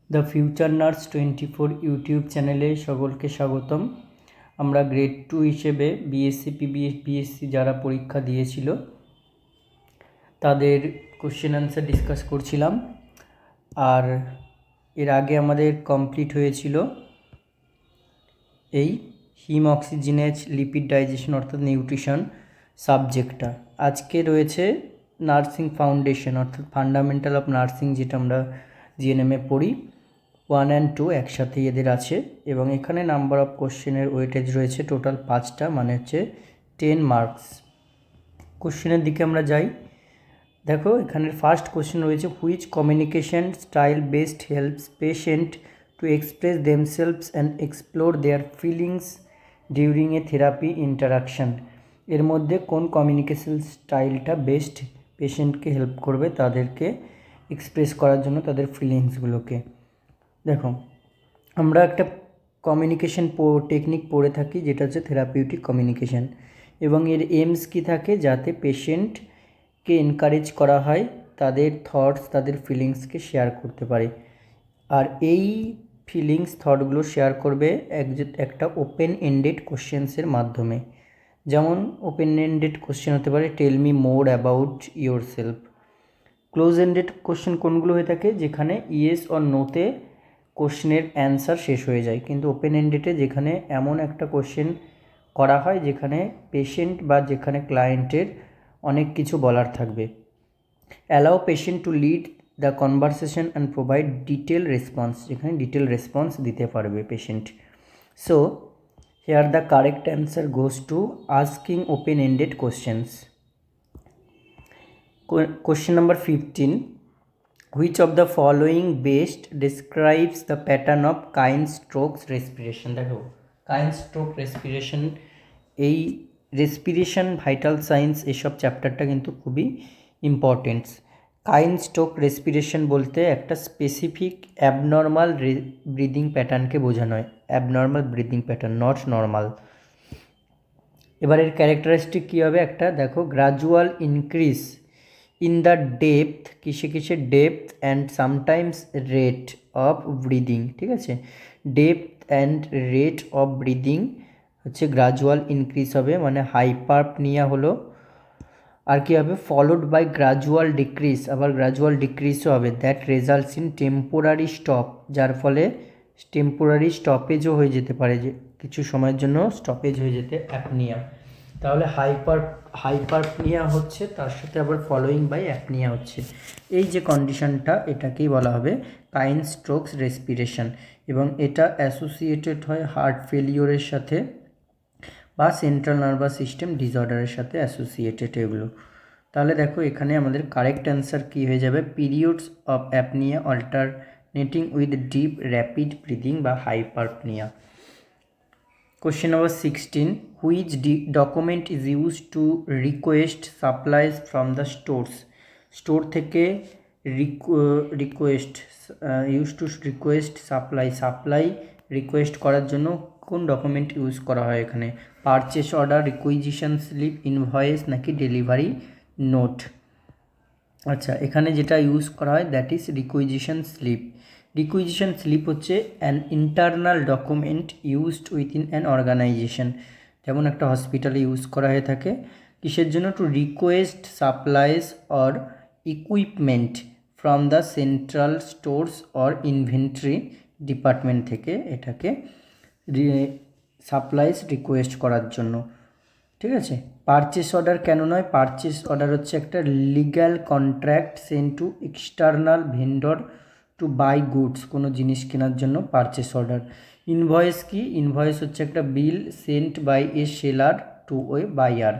The future nurse 24 YouTube চ্যানেলে সকলকে স্বাগতম। আমরা গ্রেড 2 হিসেবে বিএসসি বিএসসি যারা পরীক্ষা দিয়েছিল তাদের কোশ্চেন অ্যান্সার ডিসকাস করছিলাম। আর এর আগে আমাদের কমপ্লিট হয়েছিল এই হিম অক্সিজেনেজ লিপিড ডাইজেশন অর্থাৎ নিউট্রিশন সাবজেক্টটা। আজকে রয়েছে নার্সিং ফাউন্ডেশন অর্থাৎ ফান্ডামেন্টাল অফ নার্সিং, যেটা আমরা জিএনএমে পড়ি। 1 and 2 একসাথেই এদের আছে এবং এখানে নাম্বার অফ কোশ্চেনের ওয়েটেজ রয়েছে টোটাল 5টা, মানে হচ্ছে 10 মার্কস। কোশ্চেনের দিকে আমরা যাই। দেখো এখানের ফার্স্ট কোশ্চেন রয়েছে, which communication style best helps patient to express themselves and explore there feelings during a therapy interaction. এর মধ্যে কোন কমিউনিকেশন স্টাইলটা বেস্ট পেশেন্টকে হেল্প করবে তাদেরকে এক্সপ্রেস করার জন্য তাদের ফিলিংসগুলোকে। দেখো আমরা একটা কমিউনিকেশন টেকনিক পড়ে থাকি যেটা হচ্ছে থেরাপিউটিক কমিউনিকেশন, এবং এর এইমস কী থাকে, যাতে পেশেন্টকে এনকারেজ করা হয় তাদের থটস তাদের ফিলিংসকে শেয়ার করতে পারে। আর এই ফিলিংস থটগুলো শেয়ার করবে একটা ওপেন এন্ডেড কোশ্চেন্সের মাধ্যমে। যেমন ওপেন এন্ডেড কোশ্চেন হতে পারে, tell me more about yourself. Close ended question কোনগুলো হয়ে থাকে, যেখানে ইয়েস অর নোতে কোশ্চেনের অ্যান্সার শেষ হয়ে যায়, কিন্তু ওপেন এন্ডেডে যেখানে এমন একটা কোশ্চেন করা হয় যেখানে পেশেন্ট বা যেখানে ক্লায়েন্টের অনেক কিছু বলার থাকবে। Allow patient to lead the conversation and provide detail response, যেখানে ডিটেল রেসপন্স দিতে পারবে patient. So here the correct answer goes to asking open ended questions. Question number 15. Which of the following best describes the pattern of kind strokes respiration? দেখো kind stroke respiration, এই respiration vital science এসব চ্যাপ্টারটা কিন্তু খুবই important. Kind stroke respiration বলতে একটা specific abnormal breathing প্যাটার্নকে বোঝানো হয়। Abnormal breathing pattern, not normal. এবার এর ক্যারেক্টারিস্টিক কী হবে, একটা দেখো gradual increase in the depth, কিসে depth and sometimes rate of breathing. ঠিক আছে, depth and rate of breathing হচ্ছে গ্রাজুয়াল ইনক্রিজ হবে, মানে হাইপারপনিয়া হলো। আর কী হবে, ফলোড বাই গ্রাজুয়াল ডিক্রিজ, আবার গ্রাজুয়াল ডিক্রিজও হবে। That results in temporary stop, যার ফলে টেম্পোরারি স্টপেজও হয়ে যেতে পারে, যে কিছু সময়ের জন্য স্টপেজ হয়ে যেতে অ্যাপনিয়া। তাহলে হাইপারপনিয়া হচ্ছে, তার সাথে আবার ফলোয়িং বাই অ্যাপনিয়া হচ্ছে। এই যে কন্ডিশনটা, এটাকেই বলা হবে কাইন্ড স্ট্রোকস রেসপিরেশন, এবং এটা অ্যাসোসিয়েটেড হয় হার্ট ফেলিওরের সাথে বা সেন্ট্রাল নার্ভাস সিস্টেম ডিসঅর্ডারের সাথে অ্যাসোসিয়েটেড এগুলো। তাহলে দেখো এখানে আমাদের কারেক্ট অ্যান্সার কী হয়ে যাবে, periods of apnoea alternating with deep rapid breathing বা hyperpnoea. Question number 16. Which document is used to request supplies from the stores? Store থেকে request use to request supply request করার জন্য কোন ডকুমেন্ট ইউজ করা হয় এখানে? Purchase order, requisition slip, invoice নাকি delivery note? আচ্ছা, এখানে যেটা ইউজ করা হয় that is requisition slip. Requisition slip হচ্ছে an internal document used within an organisation, যেমন একটা হসপিটালে ইউজ করা হয়ে থাকে। কিসের জন্য? To request supplies or equipment from the central stores or inventory department থেকে এটাকে সাপ্লাইজ রিকোয়েস্ট করার জন্য। ঠিক আছে, পারচেস অর্ডার কেন নয়? পারচেস অর্ডার হচ্ছে একটা legal contract sent to external vendor to buy goods, কোনো জিনিস কেনার জন্য পারচেস অর্ডার। ইনভয়েস কি? ইনভয়েস হচ্ছে একটা bill sent by a seller to a buyer.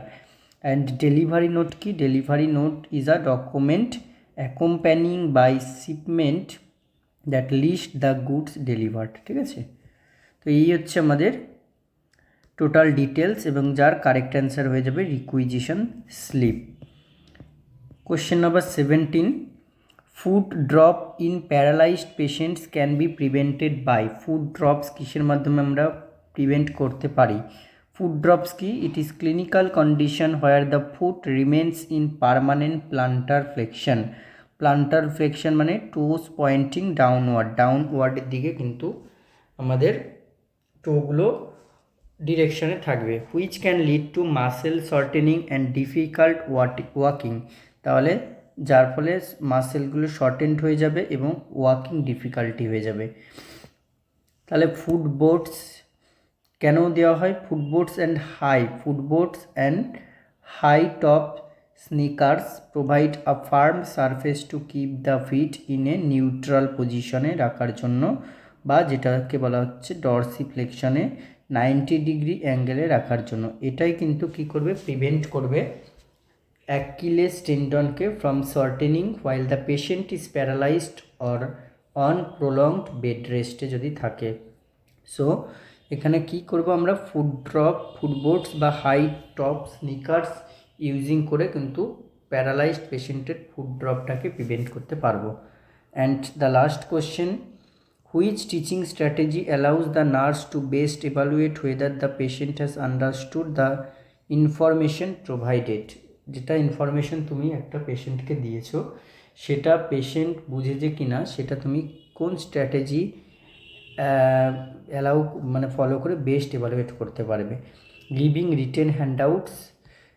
And delivery note কি? Delivery note is a document accompanying by shipment that list the goods delivered. ঠিক আছে, তো এই হচ্ছে আমাদের টোটাল ডিটেলস, এবং যার কারেক্ট অ্যান্সার হয়ে যাবে requisition slip. Question number 17. Food drop in paralysed patients can be prevented by. Food drops কিসের মাধ্যমে আমরা প্রিভেন্ট করতে পারি? ফুড ড্রপস কি? It is clinical condition where the food remains in permanent plantar flexion plantar flexion মানে toes Poynting ডাউনওয়ার্ডের দিকে কিন্তু আমাদের টোগুলো ডিরেকশনে থাকবে। Which can lead two muscle shortening and difficult walking, তাহলে যার ফলে মাসেলগুলো শর্টেন্ড হয়ে যাবে এবং ওয়াকিং ডিফিকাল্টি হয়ে যাবে। তাহলে ফুটবোর্ডস কেন দেওয়া হয়? Footboards and high top sneakers provide a firm surface to keep the feet in a neutral পজিশনে রাখার জন্য, বা যেটাকে বলা হচ্ছে ডরসিফ্লেকশনে 90 ডিগ্রি অ্যাঙ্গেলে রাখার জন্য। এটাই কিন্তু কি করবে? প্রিভেন্ট করবে অ্যাকিলেস টেন্ডনকে from shortening while the patient is paralysed or on prolonged bed রেস্টে যদি থাকে। সো এখানে কি করব আমরা? ফুটবোর্ডস বা হাই টপ স্নিকার্স ইউজিং করে কিন্তু প্যারালাইজড পেশেন্টের ফুট ড্রপটাকে প্রিভেন্ট করতে পারবো। And the last question, which teaching strategy allows the nurse to best evaluate whether the patient has understood the information provided. যেটা ইনফরমেশন তুমি একটা পেশেন্টকে দিয়েছো সেটা পেশেন্ট বুঝেছে কি না, সেটা তুমি কোন স্ট্র্যাটেজি ফলো করে বেস্ট এভালুয়েট করতে পারবে। Giving written handouts,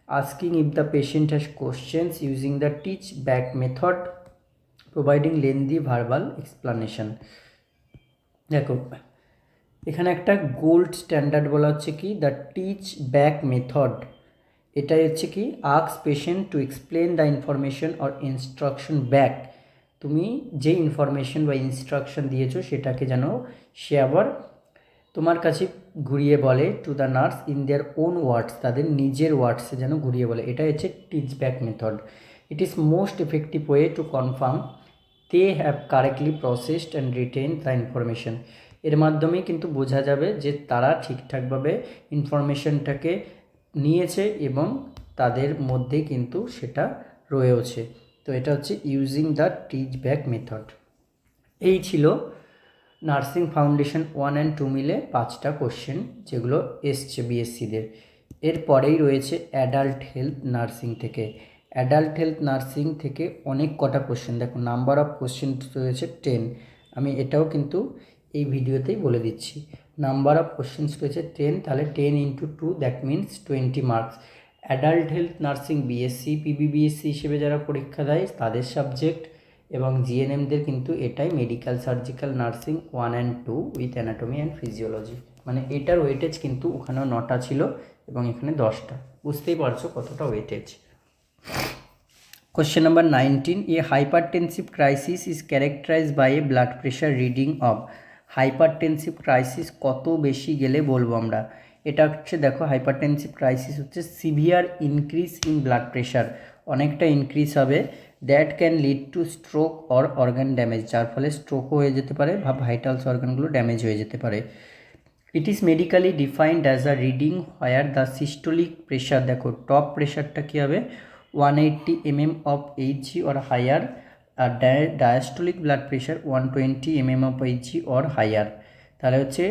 asking if the patient has questions using the teach back method, providing lengthy verbal explanation. দেখো এখানে একটা গোল্ড স্ট্যান্ডার্ড বলা হচ্ছে কি, দ্য টিচ ব্যাক মেথড। এটাই হচ্ছে কি, ask patient to explain the information or instruction back. তুমি যে ইনফরমেশন বা ইনস্ট্রাকশন দিয়েছো সেটাকে যেন সে আবার তোমার কাছে ঘুরিয়ে বলে, to the nurse in their own words, তাদের নিজের ওয়ার্ডসে যেন ঘুরিয়ে বলে। এটা হচ্ছে teach back method. It is most effective way to confirm they have correctly processed and retained the information. এর মাধ্যমেই কিন্তু বোঝা যাবে যে তারা ঠিকঠাকভাবে ইনফরমেশনটাকে নিয়েছে এবং তাদের মধ্যে কিন্তু সেটা রয়েছে। তো এটা হচ্ছে using the teach back method. এই ছিল নার্সিং ফাউন্ডেশন 1 অ্যান্ড 2 মিলে 5টা কোশ্চেন যেগুলো এসছে বিএসসিদের। এরপরেই রয়েছে অ্যাডাল্ট হেলথ নার্সিং থেকে। অ্যাডাল্ট হেলথ নার্সিং থেকে অনেক কটা কোশ্চেন, দেখো নাম্বার অফ কোশ্চেন রয়েছে 10। আমি এটাও কিন্তু এই ভিডিওতেই বলে দিচ্ছি। নাম্বার অফ কোশ্চেন্স রয়েছে 10, তাহলে 10 × 2 that means 20 marks. Adult health nursing BSc PBBSc হিসেবে যারা পরীক্ষা দেয় তাদের সাবজেক্ট, এবং জিএনএমদের কিন্তু এটাই medical surgical nursing 1 and 2 with anatomy and physiology. মানে এটার ওয়েটেজ কিন্তু ওখানেও 9টা ছিল এবং এখানে 10টা। বুঝতেই পারছো কতটা weightage. Question number 19, a hypertensive crisis is characterised by a blood pressure reading of. Hypertensive crisis কত বেশি গেলে বলবো আমরা? এটা হচ্ছে দেখো, হাইপারটেনসিভ ক্রাইসিস হচ্ছে severe increase in blood pressure, অনেকটা ইনক্রিজ হবে, that can lead to stroke or organ damage, যার ফলে স্ট্রোকও হয়ে যেতে পারে বা ভাইটালস অর্গানগুলো ড্যামেজ হয়ে যেতে পারে। It is medically defined as a reading where the systolic pressure, দেখো টপ প্রেশারটা কী হবে 180 mm of Hg or higher, আর diastolic blood pressure 120 mm of Hg or higher। তাহলে হচ্ছে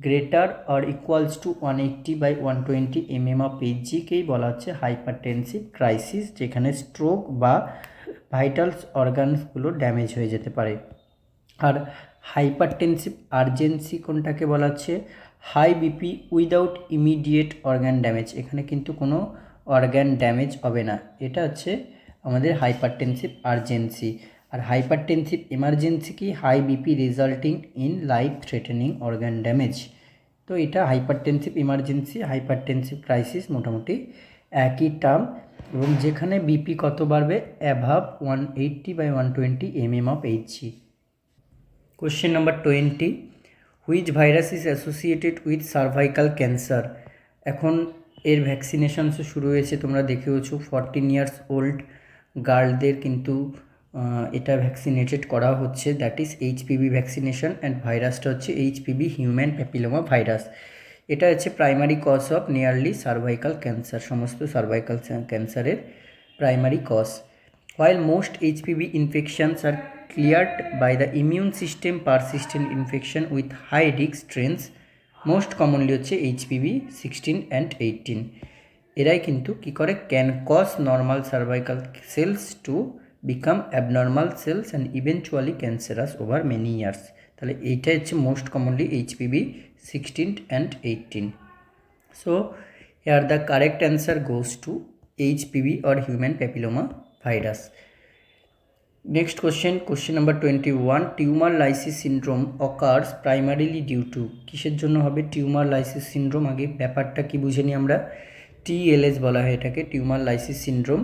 greater or equals to 180/120 mm of Hg কেই বলা হচ্ছে হাইপারটেনসিভ ক্রাইসিস, যেখানে স্ট্রোক বা ভাইটালস অর্গানসগুলো ড্যামেজ হয়ে যেতে পারে। আর হাইপারটেনসিভ আর্জেন্সি কোনটাকে বলা হচ্ছে? High BP without immediate organ damage, এখানে কিন্তু কোনো অর্গান ড্যামেজ হবে না, এটা হচ্ছে আমাদের হাইপারটেনসিভ আর্জেন্সি। আর হাইপারটেনসিভ এমার্জেন্সি কি? High BP resulting in life threatening organ damage. তো এটা হাইপারটেনসিভ ইমার্জেন্সি, হাইপারটেনসিভ ক্রাইসিস মোটামুটি একই টার্ম, এবং যেখানে বিপি কত বাড়বে? অ্যাভাব 180/120 mm of Hg। Question number 20, which virus is associated with cervical cancer. এখন এর ভ্যাকসিনেশনসও শুরু হয়েছে, তোমরা দেখেওছো 14 ইয়ার্স ওল্ড গার্লদের কিন্তু এটা ভ্যাকসিনেটেড করা হচ্ছে, that is HPV vaccination, and ভাইরাসটা হচ্ছে এইচপিভি হিউম্যান প্যাপিলোমা ভাইরাস। এটা হচ্ছে primary cause of nearly cervical cancer, সমস্ত সার্ভাইকাল ক্যান্সারের primary cause. While most HPV infections are cleared by the immune system, persistent infection with high risk strains most commonly হচ্ছে HPV 16 and 18, এরাই কিন্তু কি করে? Can cause normal cervical cells to become abnormal cells and eventually cancerous over many years. তাহলে এইটা হচ্ছে most commonly HPV 16 and 18. So here the correct answer goes to HPV or human papilloma virus. Next question number 21. Tumor lysis syndrome occurs primarily due to কিসের জন্য হবে tumour lysis syndrome? আগে ব্যাপারটা কি বুঝে নিই আমরা। TLS বলা হয় এটাকে, tumour lysis syndrome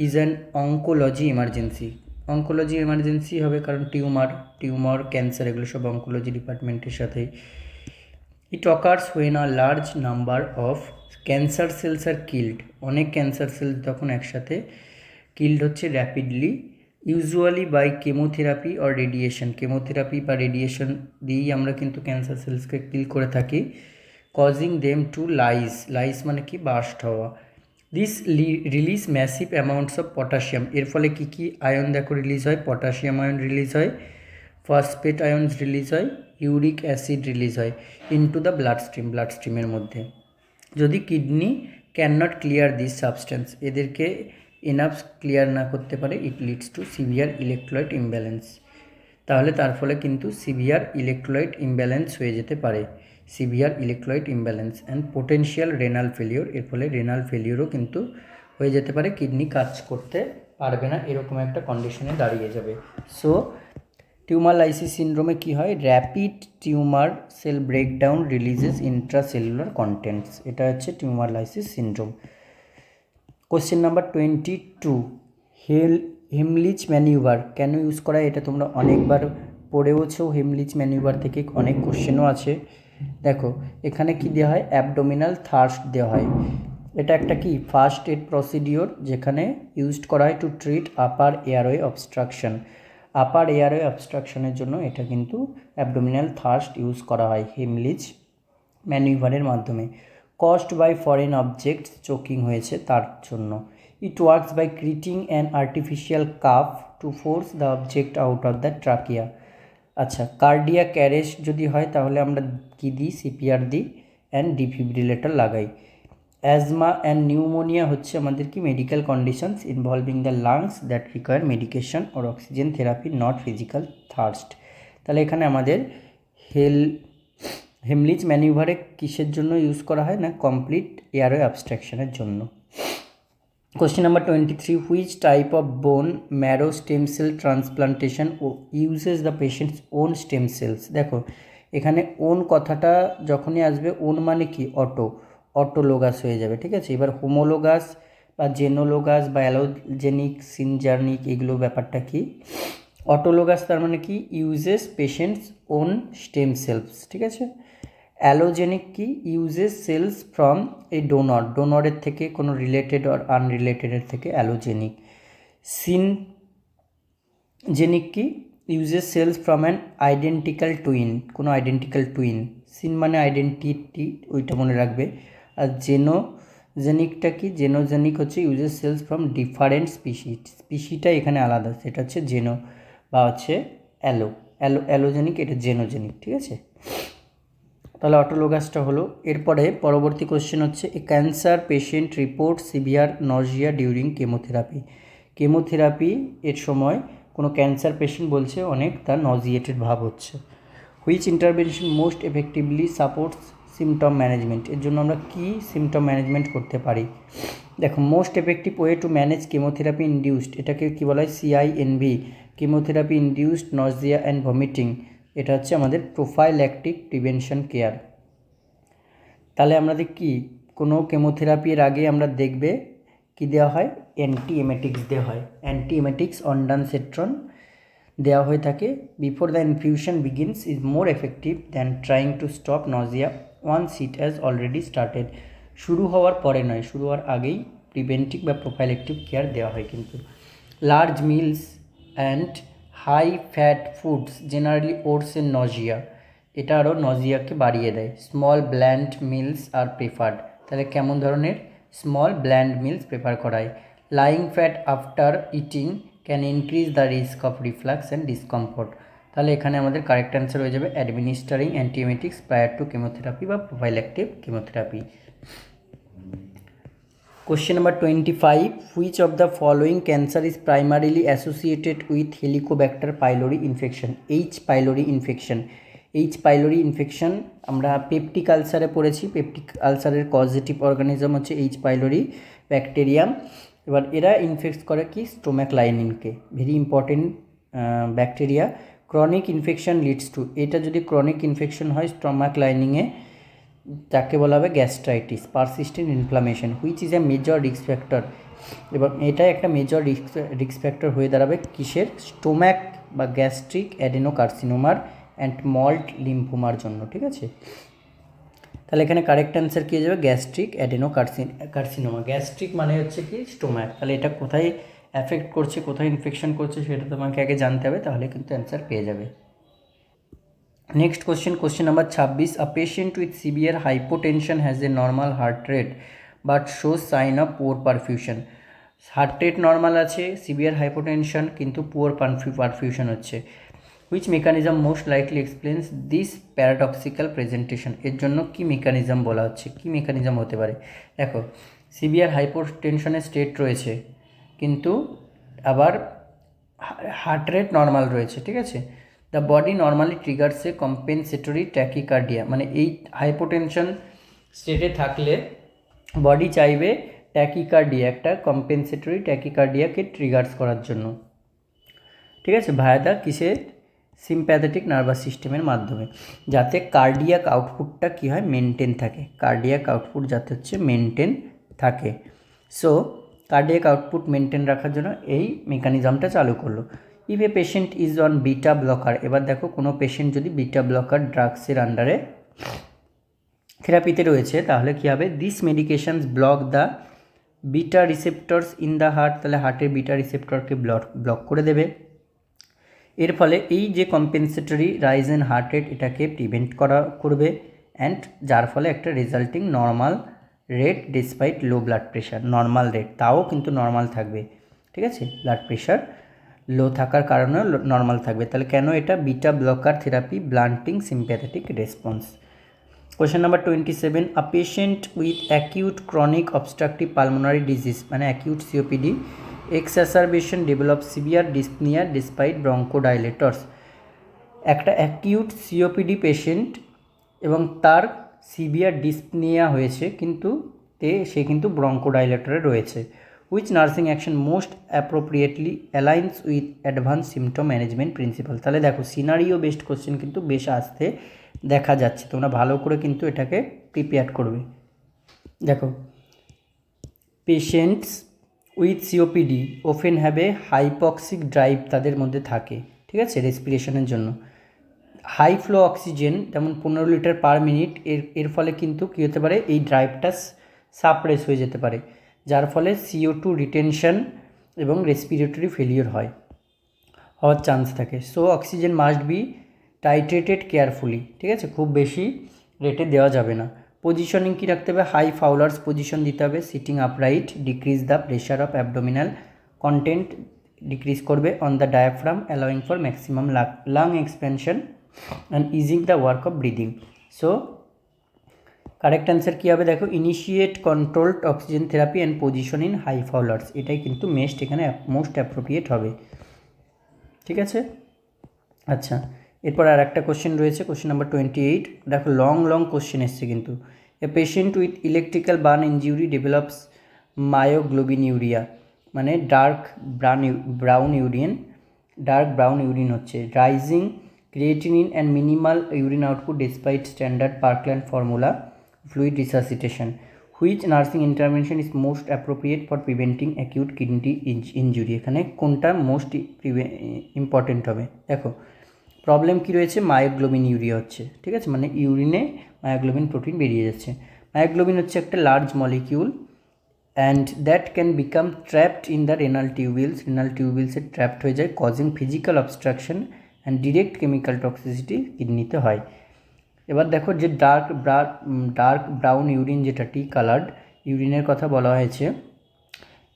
is an oncology emergency. Oncology emergency হবে কারণ টিউমার ক্যান্সার এগুলো সব অঙ্কোলজি ডিপার্টমেন্টের সাথে। It occurs when a large number of cancer cells are killed, অনেক ক্যান্সার সেলস তখন একসাথে কিল্ড হচ্ছে rapidly, usually by chemotherapy or radiation, chemotherapy বা রেডিয়েশন দিয়েই আমরা কিন্তু ক্যান্সার সেলসকে কিল করে থাকি। কজিং দেম টু লাইস মানে কি বার্স্ট হওয়া। This release massive amounts of potassium, এর ফলে কী কী আয়ন দেখো রিলিজ হয়, পটাশিয়াম আয়ন রিলিজ হয়, ফসফেট আয়নস রিলিজ হয়, ইউরিক অ্যাসিড রিলিজ হয় ইনটু দ্য ব্লাডস্ট্রিমের মধ্যে। যদি kidney can not clear this substance, এদেরকে এনাফ ক্লিয়ার না করতে পারে, it leads to severe electrolyte imbalance, তাহলে তার ফলে কিন্তু সিভিয়ার ইলেকট্রোলাইট ইমব্যালেন্স হয়ে যেতে পারে, severe electrolyte imbalance and potential renal failure, এর ফলে রেনাল ফেলিওরও কিন্তু হয়ে যেতে পারে, কিডনি কাজ করতে পারবে না, এরকম একটা কন্ডিশনে দাঁড়িয়ে যাবে। সো টিউমার লাইসিস সিনড্রোমে কী হয়, rapid tumour cell breakdown releases intracellular contents, এটা হচ্ছে tumour lysis syndrome. Question number 22, Heimlich manoeuvre কেন ইউজ করা হয়? এটা তোমরা অনেকবার পড়েওছো, হেমলিচ ম্যানিউভার থেকে অনেক কোশ্চেনও আছে। দেখো এখানে কি দেওয়া হয়, অ্যাবডোমিনাল থার্স্ট দেওয়া হয়, এটা একটা কি ফার্স্ট এড প্রসিডিওর যেখানে ইউজড করা হয় to treat upper airway obstruction, upper airway অবস্ট্রাকশনের জন্য এটা কিন্তু অ্যাবডোমিনাল থার্স্ট ইউজ করা হয় হেমলিচ ম্যানিউভারের মাধ্যমে। Caused by foreign objects, choking হয়েছে তার জন্য। It works by creating an artificial cough to force the object out of the trachea. আচ্ছা, কার্ডিয়াক অ্যারেস্ট যদি হয় তাহলে আমরা কী দিই, সিপিআর দিই অ্যান্ড ডিফিব্রিলেটর লাগাই। অ্যাজমা অ্যান্ড নিউমোনিয়া হচ্ছে আমাদের কি medical conditions involving the lungs that require medication or oxygen therapy not physical thirst. তাহলে এখানে আমাদের হেমলিচ ম্যানিউভারে কিসের জন্য ইউজ করা হয় না, কমপ্লিট এয়ারওয়ে অবস্ট্রাকশনের জন্য। Question number 23, which type of bone marrow stem cell transplantation uses the patient's own stem cells? দেখো এখানে ওন কথাটা যখনই আসবে, ওন মানে কি অটোলোগাস হয়ে যাবে, ঠিক আছে। এবার হোমোলোগাস বা জেনোলোগাস বা অ্যালোজেনিক সিনজার্নিক এগুলো ব্যাপারটা কি, অটোলোগাস তার মানে কি uses patient's own stem cells, ঠিক আছে। অ্যালোজেনিক কি ইউজেস সেলস ফ্রম এ ডোনরের থেকে, কোনো রিলেটেড আর আনরিলেটেডের থেকে অ্যালোজেনিক। সিনজেনিক কি uses cells from an identical twin, কোনো আইডেন্টিক্যাল টুইন, সিন মানে আইডেন্টিটি ওইটা মনে রাখবে। আর জেনোজেনিকটা কি, জেনোজেনিক হচ্ছে ইউজেস সেলস ফ্রম ডিফারেন্ট স্পিসিটা এখানে আলাদা, সেটা হচ্ছে জেনো বা হচ্ছে অ্যালোজেনিক, এটা জেনোজেনিক, ঠিক আছে। তাহলে অটোলোগাসটা হলো। এরপরে পরবর্তী কোশ্চেন হচ্ছে, এ cancer patient report severe Nazia during chemotherapy এর সময় কোনো ক্যান্সার পেশেন্ট বলছে অনেক তার নজিয়েটেড ভাব হচ্ছে। Which intervention most effectively supports symptom management, এর জন্য আমরা কি সিমটম ম্যানেজমেন্ট করতে পারি? দেখো most effective way to manage chemotherapy induced, এটাকে কী বলা হয়, CINV, chemotherapy induced Nazia and vomiting, এটা হচ্ছে আমাদের প্রোফাইল্যাকটিক প্রিভেনশন কেয়ার। তাহলে আমাদের কি কোনো কেমোথেরাপির আগে আমরা দেখবে কি দেওয়া হয়, অ্যান্টিএমেটিক্স দেওয়া হয়, অ্যান্টিএমেটিক্স অনডানসেট্রন দেওয়া হয়ে থাকে। Before the infusion begins is more effective than trying to stop nausea once it has already started, শুরু হওয়ার পরে নয়, শুরু হওয়ার আগেই প্রিভেন্টিভ বা প্রোফাইলেক্টিভ কেয়ার দেওয়া হয় কিন্তু। Large meals and high fat foods generally worsen nausea, এটা আরও নজিয়াকে বাড়িয়ে দেয়। Small bland meals are preferred, তাহলে কেমন ধরনের স্মল ব্ল্যান্ড মিলস প্রেফার করায়। Lying flat after eating can increase the risk of reflux and discomfort, তাহলে এখানে আমাদের কারেক্ট অ্যান্সার হয়ে যাবে administering antiemetics prior to chemotherapy বা prophylactic chemotherapy. Question number 25. Which of the following cancer is primarily associated with Helicobacter pylori infection? H. pylori infection. H. pylori infection আমরা peptic আলসারে পড়েছি। Peptic আলসারের causative organism হচ্ছে H. pylori bacterium. এবার এরা infect করে কি স্টোমাক লাইনিংকে, very important bacteria. Chronic infection leads to, এটা যদি ক্রনিক ইনফেকশন হয় স্টোমাক লাইনিংয়ে তাকে বলা হবে gastritis. Persistent inflammation which is a major risk factor, এবং এটা একটা মেজর রিস্ক ফ্যাক্টর হয়ে দাঁড়াবে কিসের, স্টোম্যাক বা গ্যাস্ট্রিক অ্যাডেনোকার্সিনোমার অ্যান্ড মল্ট লিম্ফোমার জন্য। ঠিক আছে, তাহলে এখানে কারেক্ট অ্যান্সার কী হয়ে যাবে, গ্যাস্ট্রিক অ্যাডেনোকার্সিনোমা। গ্যাস্ট্রিক মানে হচ্ছে কি স্টোম্যাক, তাহলে এটা কোথায় অ্যাফেক্ট করছে, কোথায় ইনফেকশন করছে সেটা তোমাকে আগে জানতে হবে, তাহলে কিন্তু অ্যান্সার পেয়ে যাবে। Next question, question number 26. A patient with severe hypotension has a normal heart rate but shows sign of poor perfusion. Heart rate normal আছে, সিভিয়ার হাইপোটেনশন কিন্তু পুয়ার পারফিউশন হচ্ছে। Which mechanism most likely explains this paradoxical presentation, এর জন্য কি mechanism বলা হচ্ছে, কি mechanism হতে পারে। দেখো, সিভিয়ার হাইপোটেনশনের স্টেট রয়েছে কিন্তু আবার হার্ট রেট নর্মাল রয়েছে। ঠিক আছে, the body normally triggers A compensatory tachycardia, মানে এই হাইপোটেনশন স্টেটে থাকলে বডি চাইবে ট্যাকিকার্ডিয়া, একটা কম্পেনসেটরি ট্যাকিকার্ডিয়াকে ট্রিগার্স করার জন্য। ঠিক আছে, ভায়াদা কিসে, সিম্প্যাথেটিক নার্ভাস সিস্টেমের মাধ্যমে, যাতে কার্ডিয়াক আউটপুটটা কী হয়, মেনটেন থাকে। কার্ডিয়াক আউটপুট যাতে হচ্ছে মেনটেন থাকে। সো কার্ডিয়াক আউটপুট মেনটেন রাখার জন্য এই মেকানিজমটা চালু করলো। If a patient is on beta blocker, এবার দেখো কোনো পেশেন্ট যদি বিটা ব্লকার ড্রাগসের আন্ডারে থেরাপিতে রয়েছে তাহলে কী হবে, this medications block the beta receptors in the heart, তাহলে হার্টের বিটা রিসেপ্টরকে ব্লক করে দেবে। এর ফলে এই যে compensatory rise in heart rate এটাকে প্রিভেন্ট করবে, অ্যান্ড যার ফলে একটা resulting normal rate despite low blood pressure, normal rate তাও কিন্তু নর্মাল থাকবে। ঠিক আছে, ব্লাড প্রেশার লো থাকার কারণেও নর্মাল থাকবে। তাহলে কেন এটা, beta blocker therapy blunting sympathetic response. Question number 27. A patient with acute chronic obstructive pulmonary disease, মানে acute COPD exacerbation develop severe dyspnea despite bronchodilators. একটা অ্যাকিউট সিওপিডি পেশেন্ট এবং তার সিভিয়ার ডিসপনিয়া হয়েছে কিন্তু সে কিন্তু ব্রঙ্কোডাইলেটরে রয়েছে। Which nursing action most appropriately aligns with advance symptom management principal. তাহলে দেখো, সিনারিও বেসড কোশ্চেন কিন্তু বেশ আসতে দেখা যাচ্ছে, তোমরা ভালো করে কিন্তু এটাকে প্রিপেয়ার করবে। দেখো, patients with COPD often have a hypoxic drive তাদের মধ্যে থাকে। ঠিক আছে, রেসপিরেশনের জন্য হাই ফ্লো অক্সিজেন যেমন 15 লিটার পার মিনিট, এর ফলে কিন্তু কী হতে পারে, এই ড্রাইভটা সাপ্রেস হয়ে যেতে পারে, যার ফলে CO2 রিটেনশন এবং রেসপিরেটরি ফেলিওর হওয়ার চান্স থাকে। So oxygen must be titrated carefully. ঠিক আছে, খুব বেশি রেটে দেওয়া যাবে না। পজিশনিং কী রাখতে হবে, হাই ফাউলার্স পজিশন দিতে হবে। Sitting upright decrease the pressure of abdominal content, decrease করবে on the diaphragm allowing for maximum lung expansion and easing the work of breathing. So correct answer কী হবে, দেখো, initiate controlled oxygen therapy and position in high Fowler's, এটাই কিন্তু এখানে most appropriate হবে। ঠিক আছে, আচ্ছা, এরপর আর একটা কোশ্চেন রয়েছে, কোশ্চেন নাম্বার 28। দেখো, লং কোশ্চেন এসছে কিন্তু। A patient with electrical burn injury develops myoglobinuria, মানে ডার্ক ব্রাউন ইউরিন হচ্ছে, rising creatinine and minimal urine output despite standard Parkland formula fluid resuscitation. Which nursing intervention is most appropriate for preventing acute kidney injury, এখানে কোনটা most important হবে। দেখো, problem কী রয়েছে, myoglobin urea হচ্ছে। ঠিক আছে, মানে ইউরিনে মায়োগ্লোবিন প্রোটিন বেরিয়ে যাচ্ছে। মায়োগ্লোবিন হচ্ছে একটা large molecule and that can become trapped in the renal টিউবিলসে ট্র্যাপড হয়ে যায়, causing physical obstruction and direct chemical toxicity কিডনিতে হয়। এবার দেখো, যে ডার্ক ব্রাউন ইউরিন, যেটা টি কালার্ড ইউরিনের কথা বলা হয়েছে,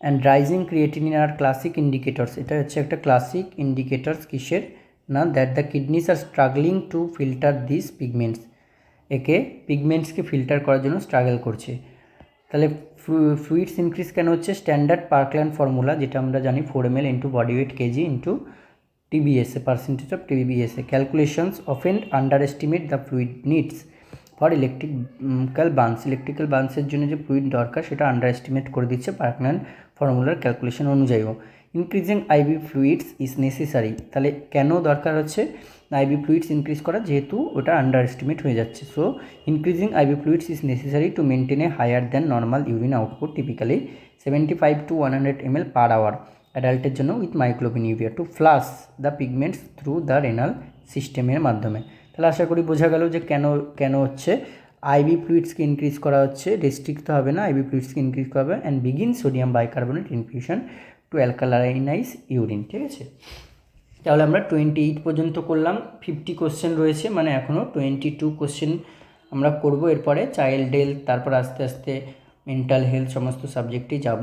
and rising creatinine are classic indicators, এটা হচ্ছে একটা ক্লাসিক ইন্ডিকেটরস কিসের না, that the kidneys are struggling to filter this পিগমেন্টসকে ফিল্টার করার জন্য স্ট্রাগল করছে। তাহলে ফ্লুইডস ইনক্রিজ কেন হচ্ছে? স্ট্যান্ডার্ড পার্কল্যান্ড ফর্মুলা যেটা আমরা জানি 4 ml into body weight KG into TBSA, percentage of TBSA। Calculations often under estimate the fluid needs for electrical বার্নসের জন্য যে ফ্লুইড দরকার সেটা আন্ডার এস্টিমেট করে দিচ্ছে পার্কল্যান্ড ফর্মুলার ক্যালকুলেশন অনুযায়ীও। Increasing IV fluids is necessary, তাহলে কেন দরকার হচ্ছে আইভি ফ্লুইডস ইনক্রিজ করা? যেহেতু ওটা আন্ডার এস্টিমেট হয়ে যাচ্ছে। So increasing IV fluids is necessary to maintain a higher than normal urine output, typically 75 to 100 ml per hour অ্যাডাল্টের জন্য with myoglobinuria to flush the pigments through the renal সিস্টেমের মাধ্যমে। তাহলে আশা করি বোঝা গেল যে কেন হচ্ছে আইভি ফ্লুইডসকে ইনক্রিজ করা হচ্ছে। রেস্ট্রিক্ট হবে না, আইভি ফ্লুইডসকে ইনক্রিজ করা হবে and begin sodium bicarbonate infusion to alkalinize urine. ঠিক আছে, তাহলে আমরা 28 পর্যন্ত করলাম। 50 কোশ্চেন রয়েছে, মানে এখনও 22 কোশ্চেন আমরা করব। এরপরে চাইল্ড হেলথ, তারপর আস্তে আস্তে মেন্টাল হেলথ সমস্ত সাবজেক্টেই যাব।